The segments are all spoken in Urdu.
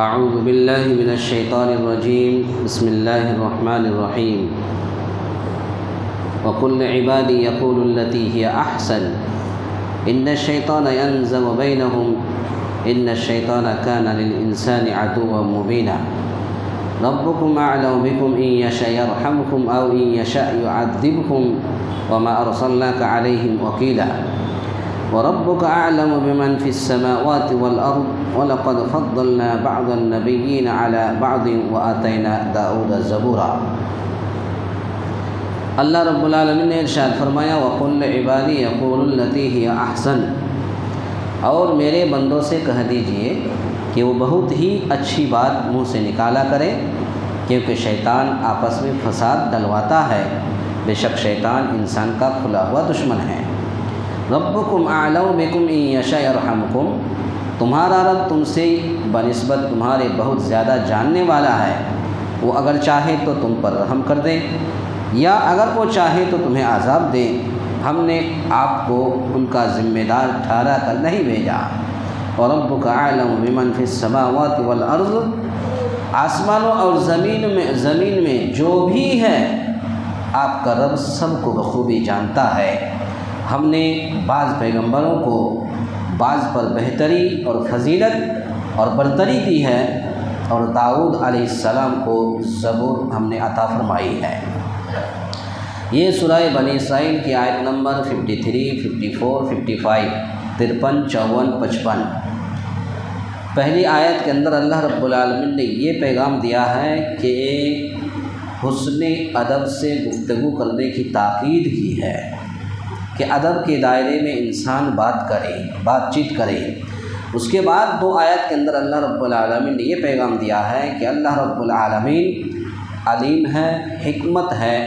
اعوذ باللہ من الشیطان الرجیم بسم اللہ الرحمن الرحیم وقل عبادی یقولوا التی ہی احسن ان الشیطان ینزغ بینہم ان الشیطان کان للانسان عدوا مبینا ربکم اعلم بکم ان یشاء یرحمکم او ان یشاء یعذبکم وما ارسلناک علیہم وکیلا وربك أعلم بمن في السماوات والأرض ولقد فضلنا بعض النبيين على بعض وآتينا داود زبورا۔ اللہ رب العالمین نے ارشاد فرمایا وَقُلْ عِبَادِي يَقُولُ الَّتِي هِيَ أَحْسَنُ، اور میرے بندوں سے کہہ دیجئے کہ وہ بہت ہی اچھی بات منہ سے نکالا کرے، کیونکہ شیطان آپس میں فساد ڈلواتا ہے، بے شک شیطان انسان کا کھلا ہوا دشمن ہے۔ ربکم اعلم بکم ان یشاء یرحمکم، تمہارا رب تم سے بنسبت تمہارے بہت زیادہ جاننے والا ہے، وہ اگر چاہے تو تم پر رحم کر دے یا اگر وہ چاہے تو تمہیں عذاب دے، ہم نے آپ کو ان کا ذمہ دار ٹھہرا کر نہیں بھیجا۔ وربک اعلم بمن فی السماوات والارض، آسمانوں اور زمین میں جو بھی ہے آپ کا رب سب کو بخوبی جانتا ہے۔ ہم نے بعض پیغمبروں کو بعض پر بہتری اور فضیلت اور برتری دی ہے، اور داؤد علیہ السلام کو زبور ہم نے عطا فرمائی ہے۔ یہ سورہ بنی اسرائیل کی آیت نمبر 53، 54، 55، 53، 54، 55۔ پہلی آیت کے اندر اللہ رب العالمین نے یہ پیغام دیا ہے کہ حسن ادب سے گفتگو کرنے کی تاکید کی ہے کہ ادب کے دائرے میں انسان بات چیت کرے۔ اس کے بعد دو آیت کے اندر اللہ رب العالمین نے یہ پیغام دیا ہے کہ اللہ رب العالمین علیم ہے، حکمت ہے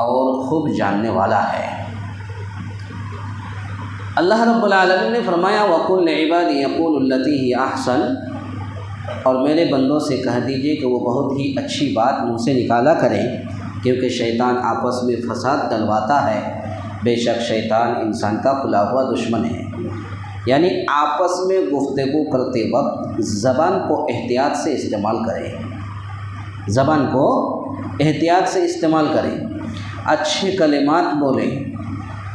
اور خوب جاننے والا ہے۔ اللہ رب العالمین نے فرمایا وَقُلْ لِعِبَادِي يَقُولُوا الَّتِي هِيَ أَحْسَنُ، اور میرے بندوں سے کہہ دیجئے کہ وہ بہت ہی اچھی بات منہ سے نکالا کریں، کیونکہ شیطان آپس میں فساد ڈلواتا ہے، بے شک شیطان انسان کا کھلا ہوا دشمن ہے۔ یعنی آپس میں گفتگو کرتے وقت زبان کو احتیاط سے استعمال کریں، زبان کو احتیاط سے استعمال کریں، اچھے کلمات بولیں۔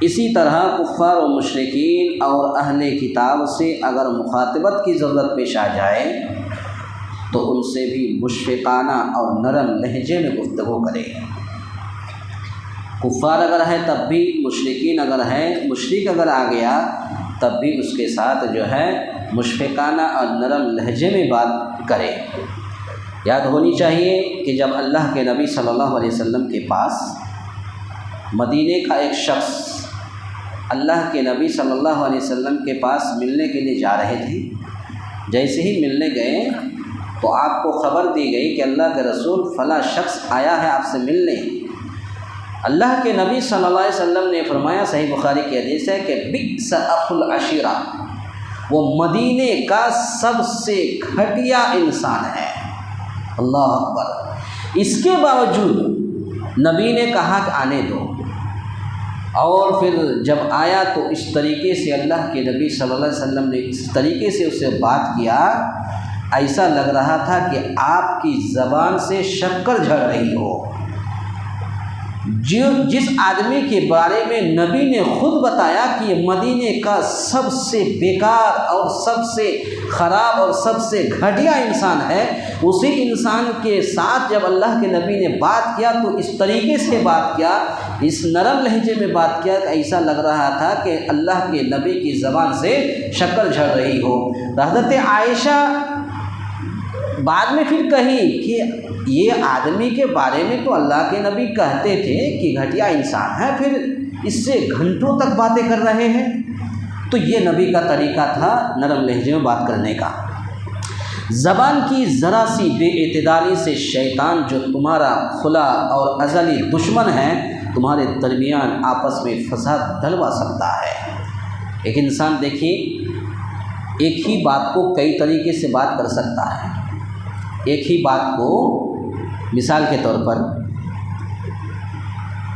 اسی طرح کفار و مشرکین اور اہل کتاب سے اگر مخاطبت کی ضرورت پیش آ جائے تو ان سے بھی مشفقانہ اور نرم لہجے میں گفتگو کریں۔ کفار اگر ہے تب بھی، مشرکین اگر ہے، مشرک اگر آ گیا تب بھی اس کے ساتھ جو ہے مشفقانہ اور نرم لہجے میں بات کرے۔ یاد ہونی چاہیے کہ جب اللہ کے نبی صلی اللہ علیہ وسلم کے پاس مدینے کا ایک شخص اللہ کے نبی صلی اللہ علیہ وسلم کے پاس ملنے کے لیے جا رہے تھے، جیسے ہی ملنے گئے تو آپ کو خبر دی گئی کہ اللہ کے رسول فلاں شخص آیا ہے آپ سے ملنے۔ اللہ کے نبی صلی اللہ علیہ وسلم نے فرمایا، صحیح بخاری کی حدیث ہے کہ بئس اخو العشیرہ، وہ مدینے کا سب سے گھٹیا انسان ہے۔ اللہ اکبر۔ اس کے باوجود نبی نے کہا کہ آنے دو، اور پھر جب آیا تو اس طریقے سے اللہ کے نبی صلی اللہ علیہ وسلم نے اس طریقے سے اس سے بات کیا، ایسا لگ رہا تھا کہ آپ کی زبان سے شکر جھڑ رہی ہو۔ جس آدمی کے بارے میں نبی نے خود بتایا کہ یہ مدینے کا سب سے بیکار اور سب سے خراب اور سب سے گھٹیا انسان ہے، اسی انسان کے ساتھ جب اللہ کے نبی نے بات کیا تو اس طریقے سے بات کیا، اس نرم لہجے میں بات کیا کہ ایسا لگ رہا تھا کہ اللہ کے نبی کی زبان سے شکر جھڑ رہی ہو۔ حضرت عائشہ بعد میں پھر کہی کہ یہ آدمی کے بارے میں تو اللہ کے نبی کہتے تھے کہ گھٹیا انسان ہے، پھر اس سے گھنٹوں تک باتیں کر رہے ہیں۔ تو یہ نبی کا طریقہ تھا نرم لہجے میں بات کرنے کا۔ زبان کی ذرا سی بے اعتدالی سے شیطان جو تمہارا کھلا اور ازلی دشمن ہے، تمہارے درمیان آپس میں فساد ڈلوا سکتا ہے۔ ایک انسان دیکھیے ایک ہی بات کو کئی طریقے سے بات کر سکتا ہے۔ ایک ہی بات کو مثال کے طور پر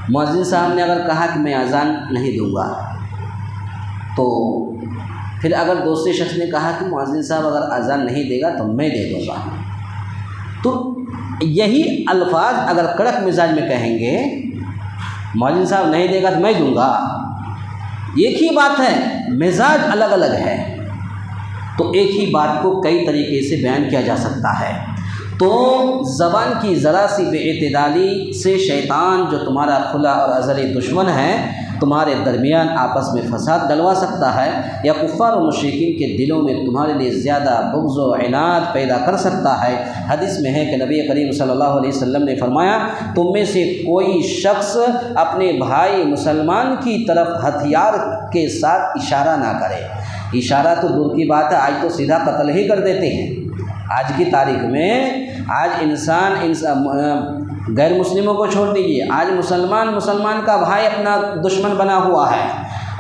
مؤذن صاحب نے اگر کہا کہ میں اذان نہیں دوں گا، تو پھر اگر دوسرے شخص نے کہا کہ مؤذن صاحب اگر اذان نہیں دے گا تو میں دے دوں گا، تو یہی الفاظ اگر کڑک مزاج میں کہیں گے، مؤذن صاحب نہیں دے گا تو میں دوں گا، ایک ہی بات ہے، مزاج الگ الگ ہے، تو ایک ہی بات کو کئی طریقے سے بیان کیا جا سکتا ہے۔ تو زبان کی ذرا سی بے اعتدالی سے شیطان جو تمہارا کھلا اور ازلی دشمن ہے تمہارے درمیان آپس میں فساد ڈلوا سکتا ہے، یا کفار و مشرکین کے دلوں میں تمہارے لیے زیادہ بغض و عناد پیدا کر سکتا ہے۔ حدیث میں ہے کہ نبی کریم صلی اللہ علیہ وسلم نے فرمایا، تم میں سے کوئی شخص اپنے بھائی مسلمان کی طرف ہتھیار کے ساتھ اشارہ نہ کرے۔ اشارہ تو دور کی بات ہے، آج تو سیدھا قتل ہی کر دیتے ہیں۔ آج کی تاریخ میں آج انسان غیر مسلموں کو چھوڑ دیجیے، آج مسلمان کا بھائی اپنا دشمن بنا ہوا ہے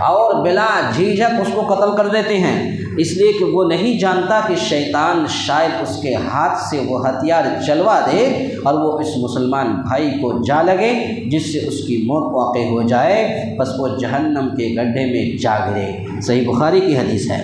اور بلا جھجھک اس کو قتل کر دیتے ہیں، اس لیے کہ وہ نہیں جانتا کہ شیطان شاید اس کے ہاتھ سے وہ ہتھیار چلوا دے اور وہ اس مسلمان بھائی کو جا لگے، جس سے اس کی موت واقع ہو جائے، بس وہ جہنم کے گڈھے میں جا گرے۔ صحیح بخاری کی حدیث ہے۔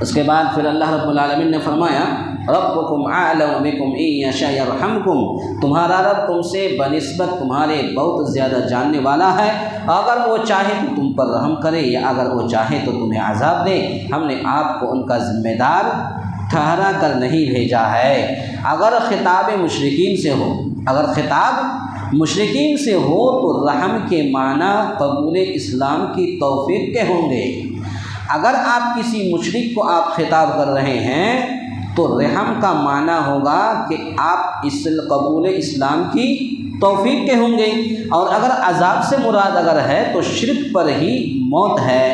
اس کے بعد پھر اللہ رب العالمین نے فرمایا، ربکم اعلم بکم ان یشاء یرحمکم، تمہارا رب تم سے بنسبت تمہارے بہت زیادہ جاننے والا ہے، اگر وہ چاہے تو تم پر رحم کرے یا اگر وہ چاہے تو تمہیں عذاب دے۔ ہم نے آپ کو ان کا ذمہ دار ٹھہرا کر نہیں بھیجا ہے۔ اگر خطاب مشرکین سے ہو، اگر خطاب مشرکین سے ہو تو رحم کے معنی قبول اسلام کی توفیق کے ہوں گے۔ اگر آپ کسی مشرک کو آپ خطاب کر رہے ہیں تو رحم کا معنی ہوگا کہ آپ قبول اسلام کی توفیق کے ہوں گے، اور اگر عذاب سے مراد اگر ہے تو شرک پر ہی موت ہے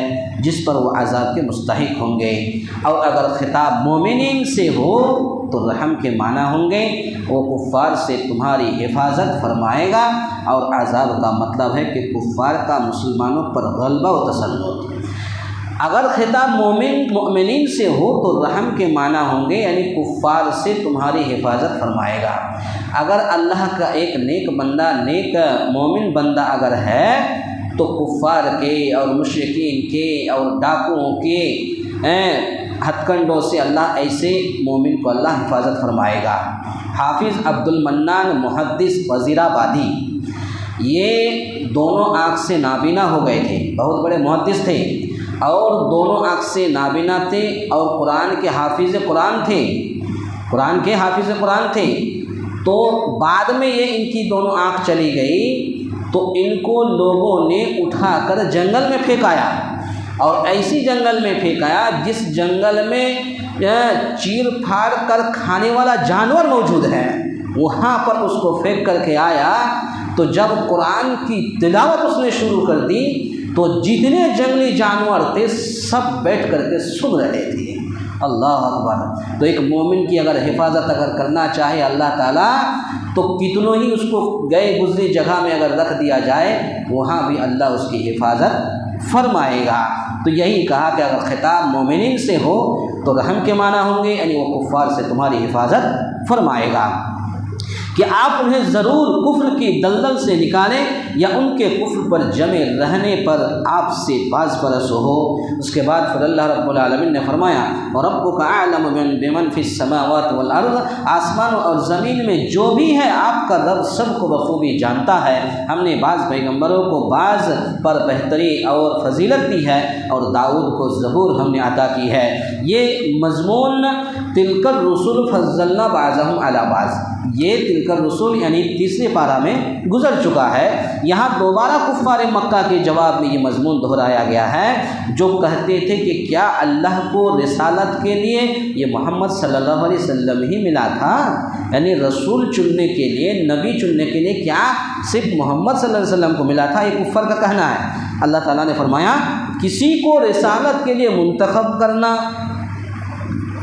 جس پر وہ عذاب کے مستحق ہوں گے، اور اگر خطاب مومنین سے ہو تو رحم کے معنی ہوں گے وہ کفار سے تمہاری حفاظت فرمائے گا، اور عذاب کا مطلب ہے کہ کفار کا مسلمانوں پر غلبہ و تسلط۔ اگر خطاب مومنین سے ہو تو رحم کے معنی ہوں گے یعنی کفار سے تمہاری حفاظت فرمائے گا۔ اگر اللہ کا ایک نیک بندہ، نیک مومن بندہ اگر ہے تو کفار کے اور مشرکین کے اور ڈاکوؤں کے ہتھ کنڈوں سے اللہ ایسے مومن کو اللہ حفاظت فرمائے گا۔ حافظ عبد المنان محدث وزیر آبادی، یہ دونوں آنکھ سے نابینا ہو گئے تھے، بہت بڑے محدث تھے اور دونوں آنکھ سے نابینا تھے، اور قرآن کے حافظ قرآن تھے، تو بعد میں یہ ان کی دونوں آنکھ چلی گئی تو ان کو لوگوں نے اٹھا کر جنگل میں پھینکایا، اور ایسی جنگل میں پھینکایا جس جنگل میں چیر پھاڑ کر کھانے والا جانور موجود ہے، وہاں پر اس کو پھینک کر کے آیا۔ تو جب قرآن کی تلاوت اس نے شروع کر دی تو جتنے جنگلی جانور تھے سب بیٹھ کر کے سن رہے تھے۔ اللہ اکبر۔ تو ایک مومن کی اگر حفاظت اگر کرنا چاہے اللہ تعالیٰ تو کتنوں ہی اس کو گئے گزری جگہ میں اگر رکھ دیا جائے وہاں بھی اللہ اس کی حفاظت فرمائے گا۔ تو یہی کہا کہ اگر خطاب مومنین سے ہو تو رحم کے معنی ہوں گے یعنی وہ کفار سے تمہاری حفاظت فرمائے گا کہ آپ انہیں ضرور کفر کی دلدل سے نکالیں یا ان کے کفر پر جمے رہنے پر آپ سے باز پرس ہو۔ اس کے بعد پھر اللہ رب العالمین نے فرمایا، وَرَبُّكَ أَعْلَمُ بِمَنْ فِي السَّمَاوَاتِ وَالْأَرْضِ، آسمان اور زمین میں جو بھی ہے آپ کا رب سب کو بخوبی جانتا ہے۔ ہم نے بعض پیغمبروں کو بعض پر بہتری اور فضیلت دی ہے، اور داؤد کو زبور ہم نے عطا کی ہے۔ یہ مضمون تلک الرسل فضلنا بعضهم علی بعض، یہ تلک الرسل یعنی تیسرے پارہ میں گزر چکا ہے۔ یہاں دوبارہ کفار مکہ کے جواب میں یہ مضمون دہرایا گیا ہے جو کہتے تھے کہ کیا اللہ کو رسالت کے لیے یہ محمد صلی اللہ علیہ وسلم ہی ملا تھا، یعنی رسول چننے کے لیے، نبی چننے کے لیے کیا صرف محمد صلی اللہ علیہ وسلم کو ملا تھا؟ یہ کفار کا کہنا ہے۔ اللہ تعالیٰ نے فرمایا کسی کو رسالت کے لیے منتخب کرنا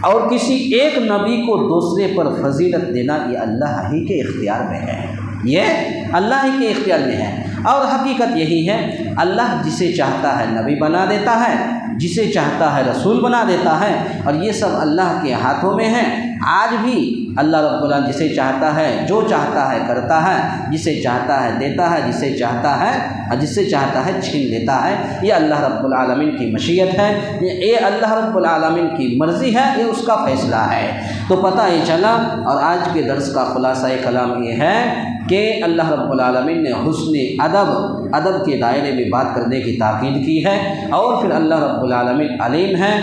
اور کسی ایک نبی کو دوسرے پر فضیلت دینا یہ اللہ ہی کے اختیار میں ہے، یہ اللہ ہی کے اختیار میں ہے۔ اور حقیقت یہی ہے، اللہ جسے چاہتا ہے نبی بنا دیتا ہے، جسے چاہتا ہے رسول بنا دیتا ہے، اور یہ سب اللہ کے ہاتھوں میں ہے۔ آج بھی اللہ رب العالمین جسے چاہتا ہے، جو چاہتا ہے کرتا ہے، جسے چاہتا ہے دیتا ہے، جسے چاہتا ہے چھین لیتا ہے۔ یہ اللہ رب العالمین کی مشیت ہے، یہ اللہ رب العالمین کی مرضی ہے، یہ اس کا فیصلہ ہے۔ تو پتہ ہی چلا، اور آج کے درس کا خلاصہ کلام یہ ہے کہ اللہ رب العالمین نے حسن ادب کے دائرے میں بات کرنے کی تاکید کی ہے، اور پھر اللہ رب العالمین علیم ہے،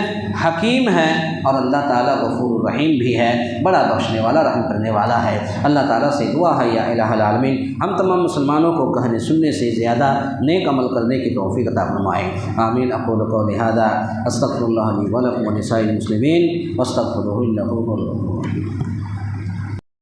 حکیم ہے، اور اللہ تعالیٰ غفور الرحیم بھی ہے، بڑا بخشنے والا، رحم کرنے والا ہے۔ اللہ تعالیٰ سے دعا ہے یا الہ العالمین ہم تمام مسلمانوں کو کہنے سننے سے زیادہ نیک عمل کرنے کی توفیق عطا فرمائے۔ آمین۔ اقول قولی ھذا استغفر اللہ لی ولکم ولسائر المسلمین واستغفروہ انہ هو الغفور الرحیم۔